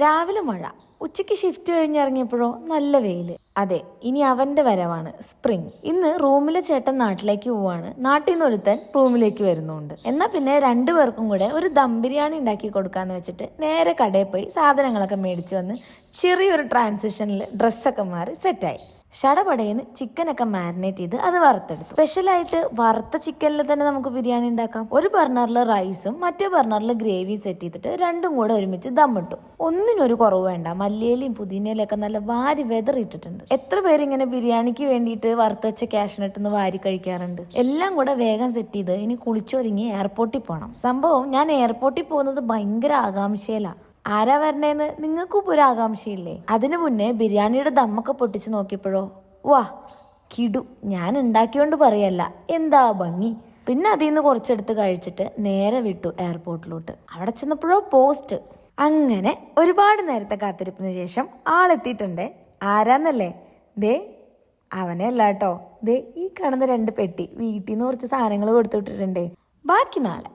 രാവിലെ മഴ, ഉച്ചയ്ക്ക് ഷിഫ്റ്റ് കഴിഞ്ഞിറങ്ങിയപ്പോഴോ നല്ല വെയില്. അതെ, ഇനി അവന്റെ വരവാണ് സ്പ്രിംഗ്. ഇന്ന് റൂമിലെ ചേട്ടൻ നാട്ടിലേക്ക് പോവാണ്. നാട്ടിൽ നിന്ന് ഒരുത്തൻ റൂമിലേക്ക് വരുന്നുണ്ട്. എന്നാ പിന്നെ രണ്ടുപേർക്കും കൂടെ ഒരു ദം ബിരിയാണി ഉണ്ടാക്കി കൊടുക്കാന്ന് വെച്ചിട്ട് നേരെ കടയിൽ പോയി സാധനങ്ങളൊക്കെ മേടിച്ചു വന്ന് ചെറിയൊരു ട്രാൻസിഷനിൽ ഡ്രസ്സൊക്കെ മാറി സെറ്റായി. ഷടപടയെന്ന് ചിക്കനൊക്കെ മാരിനേറ്റ് ചെയ്ത് അത് വറുത്തെടുത്തു. സ്പെഷ്യലായിട്ട് വറുത്ത ചിക്കനിൽ തന്നെ നമുക്ക് ബിരിയാണി ഉണ്ടാക്കാം. ഒരു ബർണറിൽ റൈസും മറ്റേ ബർണറിൽ ഗ്രേവി സെറ്റ് ചെയ്തിട്ട് രണ്ടും കൂടെ ഒരുമിച്ച് ദമ്മിട്ടു. ഒന്നിനൊരു കുറവ് വേണ്ട. മല്ലിയിലയും പുതിനയിലും ഒക്കെ നല്ല വാരി വെതറിയിട്ടിട്ടുണ്ട്. എത്ര പേരിങ്ങനെ ബിരിയാണിക്ക് വേണ്ടിയിട്ട് വറുത്ത് വെച്ച കാഷ്നട്ട് വാരി കഴിക്കാറുണ്ട്. എല്ലാം കൂടെ വേഗം സെറ്റ് ചെയ്ത് ഇനി കുളിച്ചൊരുങ്ങി എയർപോർട്ടിൽ പോകണം. സംഭവം ഞാൻ എയർപോർട്ടിൽ പോകുന്നത് ഭയങ്കര ആകാംക്ഷയിലാണ്. ആരാ വരണേന്ന് നിങ്ങൾക്കും ഒരു ആകാംക്ഷയില്ലേ? അതിനു മുന്നേ ബിരിയാണിയുടെ ദമ്മൊക്കെ പൊട്ടിച്ച് നോക്കിയപ്പോഴോ വാ കിടു. ഞാൻ ഉണ്ടാക്കിയോണ്ട് പറയല്ല, എന്താ ഭംഗി. പിന്നെ അതിൽ നിന്ന് കുറച്ചെടുത്ത് കഴിച്ചിട്ട് നേരെ വിട്ടു എയർപോർട്ടിലോട്ട്. അവിടെ ചെന്നപ്പോഴോ പോസ്റ്റ്. അങ്ങനെ ഒരുപാട് നേരത്തെ കാത്തിരിപ്പിന് ശേഷം ആളെത്തിയിട്ടുണ്ടേ. ആരാന്നല്ലേ? ദേ അവനെ അല്ല കേട്ടോ. ദേ ഈ കാണുന്ന 2 പെട്ടി വീട്ടിൽ നിന്ന് കുറച്ച് സാധനങ്ങൾ കൊടുത്തു വിട്ടിട്ടുണ്ടേ. ബാക്കി നാളെ.